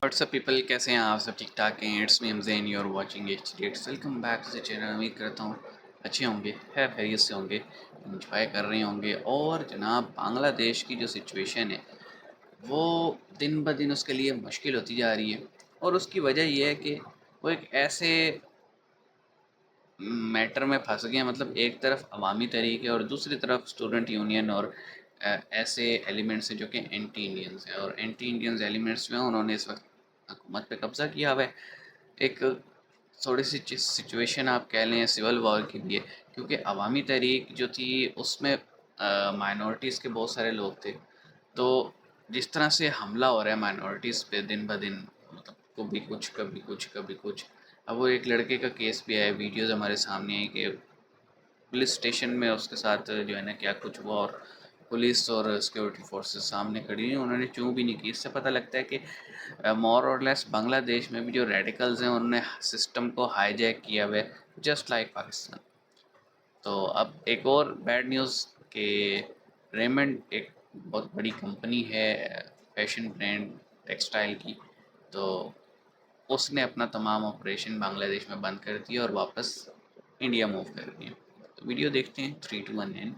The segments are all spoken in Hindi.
व्हाट्सअप पीपल, कैसे हैं आप सब? ठीक ठाक हैं? इट्स मी एमजेन, you are watching H welcome back to the channel. उम्मीद करता हूँ अच्छे होंगे, खैरियत से होंगे, इंजॉय कर रहे होंगे। और जनाब, बांग्लादेश की जो सिचुएशन है वो दिन ब दिन उसके लिए मुश्किल होती जा रही है। और उसकी वजह यह है कि वो एक ऐसे मैटर में फंस गए हैं, मतलब एक तरफ अवामी तरीके और दूसरी तरफ स्टूडेंट यूनियन और ऐसे एलिमेंट्स हैं जो कि एंटी इंडियंस हैं। और एंटी इंडियंस एलिमेंट्स में उन्होंने इस वक्त हुकूमत पे कब्ज़ा किया हुआ है। एक थोड़ी सी सिचुएशन आप कह लें सिविल वॉर की भी है, क्योंकि अवामी तहरीक जो थी उसमें माइनॉरिटीज़ के बहुत सारे लोग थे। तो जिस तरह से हमला हो रहा है माइनॉरिटीज़ पे दिन ब दिन, मतलब कभी कुछ कभी कुछ कभी कुछ। अब वो एक लड़के का केस भी आया, वीडियोज़ हमारे सामने आई कि पुलिस स्टेशन में उसके साथ जो है ना क्या कुछ हुआ, और पुलिस और सिक्योरिटी फोर्सेस सामने खड़ी हुई, उन्होंने चूँ भी नहीं की। इससे पता लगता है कि मोर और लेस बांग्लादेश में भी जो रेडिकल्स हैं उन्होंने सिस्टम को हाईजैक किया हुआ है, जस्ट लाइक पाकिस्तान। तो अब एक और बैड न्यूज़ कि रेमंड एक बहुत बड़ी कंपनी है, फैशन ब्रांड टेक्सटाइल की, तो उसने अपना तमाम ऑपरेशन बांग्लादेश में बंद कर दिया और वापस इंडिया मूव कर दिया। तो वीडियो देखते हैं, 3 2 1 एंड।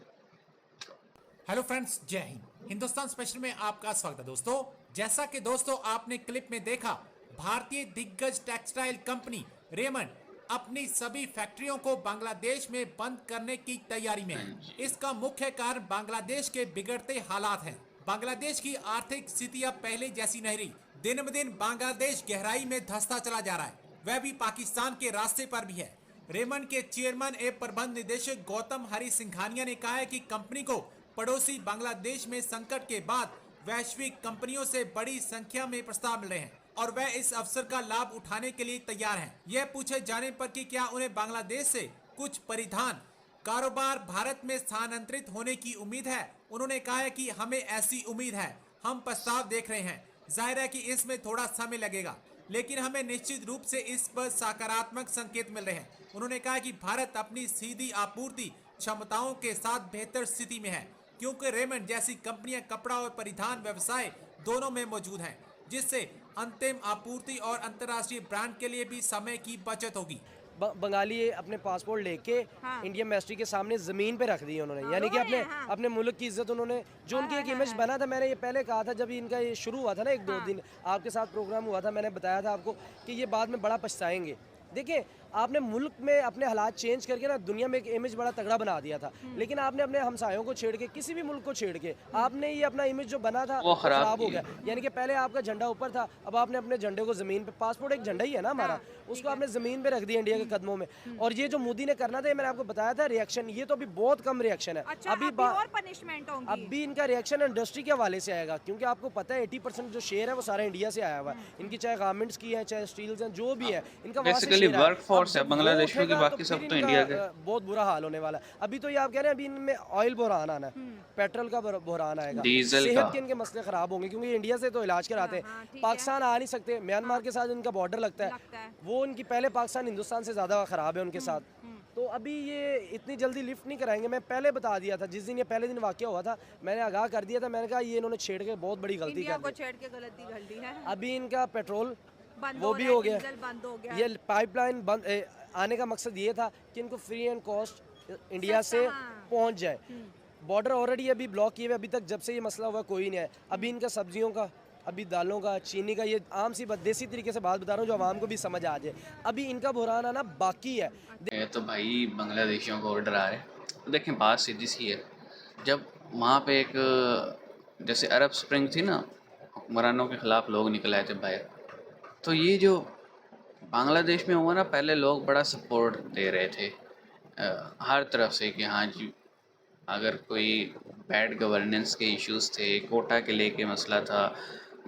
हेलो फ्रेंड्स, जय हिंद। हिंदुस्तान स्पेशल में आपका स्वागत है दोस्तों। जैसा कि दोस्तों आपने क्लिप में देखा, भारतीय दिग्गज टेक्सटाइल कंपनी रेमंड अपनी सभी फैक्ट्रियों को बांग्लादेश में बंद करने की तैयारी में हाँ है। जी। इसका मुख्य कारण बांग्लादेश के बिगड़ते हालात हैं। बांग्लादेश की आर्थिक स्थिति अब पहले जैसी नहीं रही। दिन ब दिन बांग्लादेश गहराई में धंसता चला जा रहा है, वह भी पाकिस्तान के रास्ते पर भी है। रेमंड के चेयरमैन एवं प्रबंध निदेशक गौतम हरि सिंघानिया ने कहा है कि कंपनी को पड़ोसी बांग्लादेश में संकट के बाद वैश्विक कंपनियों से बड़ी संख्या में प्रस्ताव मिल रहे हैं और वह इस अवसर का लाभ उठाने के लिए तैयार हैं। यह पूछे जाने पर कि क्या उन्हें बांग्लादेश से कुछ परिधान कारोबार भारत में स्थानांतरित होने की उम्मीद है, उन्होंने कहा है कि हमें ऐसी उम्मीद है। हम प्रस्ताव देख रहे हैं। जाहिर है कि इसमें थोड़ा समय लगेगा, लेकिन हमें निश्चित रूप से इस पर सकारात्मक संकेत मिल रहे हैं। उन्होंने कहा कि भारत अपनी सीधी आपूर्ति क्षमताओं के साथ बेहतर स्थिति में है, क्योंकि रेमंड जैसी कंपनियां कपड़ा और परिधान व्यवसाय दोनों में मौजूद हैं, जिससे अंतिम आपूर्ति और अंतर्राष्ट्रीय ब्रांड के लिए भी समय की बचत होगी। बंगाली अपने पासपोर्ट लेके हाँ। इंडियन मिनिस्ट्री के सामने ज़मीन पे रख दी है उन्होंने, हाँ, यानी रो कि रहे अपने हैं, हाँ। अपने मुल्क की इज्जत उन्होंने जो हाँ, उनकी हाँ, एक हाँ, इमेज हाँ। बना था। मैंने ये पहले कहा था जब इनका ये शुरू हुआ था ना, 1 2 हाँ। दिन आपके साथ प्रोग्राम हुआ था, मैंने बताया था आपको कि ये बाद में बड़ा पछताएंगे। देखिए, आपने मुल्क में अपने हालात चेंज करके ना दुनिया में एक इमेज बड़ा तगड़ा बना दिया था, लेकिन आपने अपने हमसायों को छेड़ के, किसी भी मुल्क को छेड़ के आपने ये अपना इमेज जो बना था वो वो ख़राब ख़राब हो गया। किया। यानी कि पहले आपका झंडा ऊपर था, अब आपने अपने झंडे को ज़मीन पे, पासपोर्ट एक झंडा ही है ना हमारा, हाँ, ठीक उसको है। आपने ज़मीन पे रख दिया इंडिया के कदमों में। और ये जो मोदी ने करना था, ये मैंने आपको बताया था रिएक्शन, ये तो अभी बहुत कम रिएक्शन है। अच्छा, अभी अभी और पनिशमेंट अब होंगी। भी इनका रिएक्शन इंडस्ट्री के हवाले से आएगा, क्योंकि आपको पता है 80% जो शेयर है वो सारा इंडिया से आया हुआ है। इनकी चाहे गारमेंट्स की है, चाहे स्टील्स हैं, जो भी है, इनका वहाँ से बेसिकली शेयर आया। वर्क अब फोर्स है जब वो बांग्लादेश में, कि उठेगा तो बाकी फिर सब तो इनका इंडिया के। बहुत बुरा हाल होने वाला है। अभी तो ये आप कह रहे हैं, अभी इनमें ऑयल बहरान आना है, पेट्रोल का बहरान आएगा, डीजल का। सेहत के इनके मसले खराब होंगे, क्योंकि इंडिया से तो इलाज कराते हाँ, हैं, हाँ, ठीक है। पाकिस्तान आ नहीं सकते। म्यांमार के साथ इनका बॉर्डर लगता लगता है, है। वो उनकी पहले पाकिस्तान हिंदुस्तान से ज़्यादा ख़राब है उनके साथ। तो अभी ये इतनी जल्दी लिफ्ट नहीं कराएंगे। मैं पहले बता दिया था, जिस दिन ये पहले दिन वाक़या हुआ था, मैंने आगाह कर दिया था। मैंने कहा ये इन्होंने छेड़ के बहुत बड़ी गलती इंडिया कर को दी। छेड़ के गलती कर दी है। अभी इनका पेट्रोल बंद वो हो भी रहा है, हो गया, डीजल बंद हो गया। ये पाइपलाइन बंद आने का मकसद ये था कि इनको फ्री एंड कॉस्ट इंडिया सस्ता, से हाँ। पहुंच जाए। बॉर्डर ऑलरेडी अभी ब्लॉक किए हुए, अभी तक जब से ये मसला हुआ कोई नहीं है। अभी इनका सब्जियों का, अभी दालों का, चीनी का, ये आम सी बात देसी तरीके से बात बता रहा हूँ जो आवाम को भी समझ आ जाए। अभी इनका बुहरान आना बाकी है। ये तो भाई बांग्लादेशियों को ऑर्डर आ रहे हैं। देखें, बात सीधी सी है। जब वहाँ पे एक जैसे अरब स्प्रिंग थी ना, हुक्मरानों के ख़िलाफ़ लोग निकल आए थे बाहर, तो ये जो बांग्लादेश में हुआ ना, पहले लोग बड़ा सपोर्ट दे रहे थे हर तरफ से कि हाँ जी, अगर कोई बैड गवर्नेंस के इश्यूज थे, कोटा के लेके मसला था,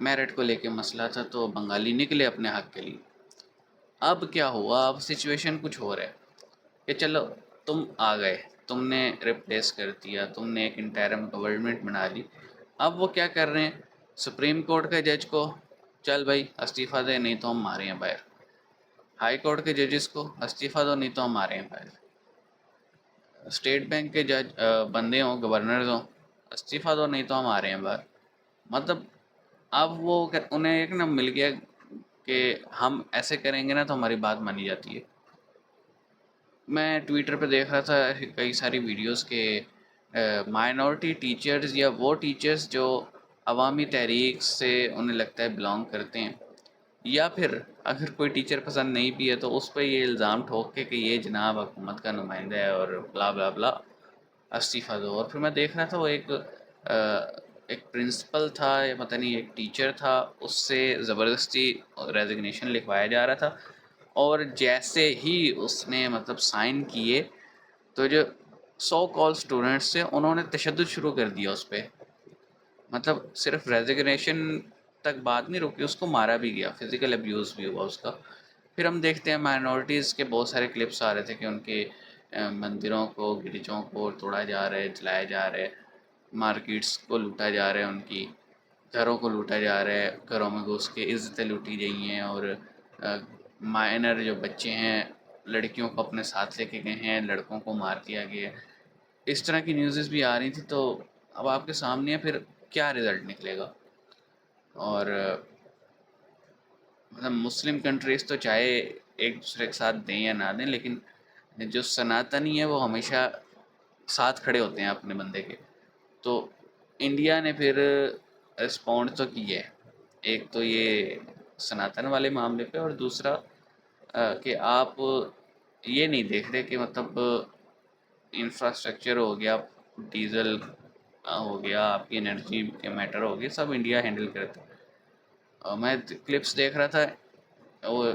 मेरिट को लेके मसला था, तो बंगाली निकले अपने हक के लिए। अब क्या हुआ, अब सिचुएशन कुछ हो रहा है कि चलो तुम आ गए, तुमने रिप्लेस कर दिया, तुमने एक इंटरिम गवर्नमेंट बना ली। अब वो क्या कर रहे हैं, सुप्रीम कोर्ट के जज को चल भाई इस्तीफ़ा दे, नहीं तो हम मारे हैं बाहर। हाई कोर्ट के जजेस को इस्तीफ़ा दो, नहीं तो हम मारे हैं बाहर। स्टेट बैंक के जज बंदे हों, गवर्नर्स हों, इस्तीफ़ा दो नहीं तो हम आ रहे हैं बाहर। मतलब अब वो उन्हें एक ना मिल गया कि हम ऐसे करेंगे ना तो हमारी बात मानी जाती है। मैं ट्विटर पे देख रहा था कई सारी वीडियोस के माइनॉरिटी टीचर्स या वो टीचर्स जो अवामी तहरीक से उन्हें लगता है बिलोंग करते हैं, या फिर अगर कोई टीचर पसंद नहीं भी है तो उस पर ये इल्ज़ाम ठोक के कि ये जनाब हुकूमत का नुमाइंदा है और ब्ला ब्ला ब्ला, इस्तीफ़ा दो। और फिर मैं देख रहा था वो एक प्रिंसिपल था या पता नहीं एक टीचर था, उससे ज़बरदस्ती रेजिग्नेशन लिखवाया जा रहा था। और जैसे ही उसने मतलब साइन किए तो जो सो कॉल स्टूडेंट्स थे उन्होंने तशद्दुद शुरू कर दिया उस पर। मतलब सिर्फ रेजिग्नेशन तक बात नहीं रुकी, उसको मारा भी गया, फिज़िकल अब्यूज़ भी हुआ उसका। फिर हम देखते हैं माइनॉरिटीज़ के बहुत सारे क्लिप्स आ रहे थे कि उनके मंदिरों को, गिरजों को तोड़ा जा रहा है, जलाया जा रहा है, मार्केट्स को लूटा जा रहा है, उनकी घरों को लूटा जा रहा है, घरों में घुस के इज़्ज़तें लूटी गई हैं। और माइनर जो बच्चे हैं लड़कियों को अपने साथ लेके गए हैं, लड़कों को मार दिया गया है। इस तरह की न्यूज़ेस भी आ रही थी। तो अब आपके सामने है फिर क्या रिज़ल्ट निकलेगा। और मतलब मुस्लिम कंट्रीज़ तो चाहे एक दूसरे के साथ दें या ना दें, लेकिन जो सनातनी है वो हमेशा साथ खड़े होते हैं अपने बंदे के। तो इंडिया ने फिर रिस्पॉन्ड तो किया है, एक तो ये सनातन वाले मामले पे, और दूसरा कि आप ये नहीं देख रहे कि मतलब इंफ्रास्ट्रक्चर हो गया, डीजल हो गया, आपकी एनर्जी के मैटर हो गए, सब इंडिया हैंडल करता है। मैं क्लिप्स देख रहा था, वो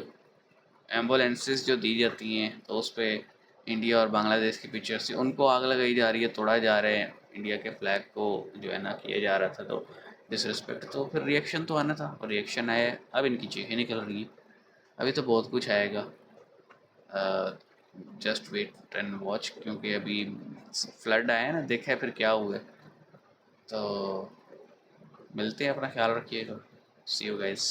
एम्बुलेंसेस जो दी जाती हैं तो उस पर इंडिया और बांग्लादेश की पिक्चर्स थी, उनको आग लगाई जा रही है, तोड़ा जा रहे हैं, इंडिया के फ्लैग को जो है ना किया जा रहा था। तो डिसरिस्पेक्ट, तो फिर रिएक्शन तो आना था और रिएक्शन आया है। अब इनकी चीखें निकल रही हैं, अभी तो बहुत कुछ आएगा। जस्ट वेट एंड वॉच, क्योंकि अभी फ्लड आया है ना, देखा है फिर क्या हुआ है। तो मिलते हैं, अपना ख्याल रखिएगा। सी यू गाइस।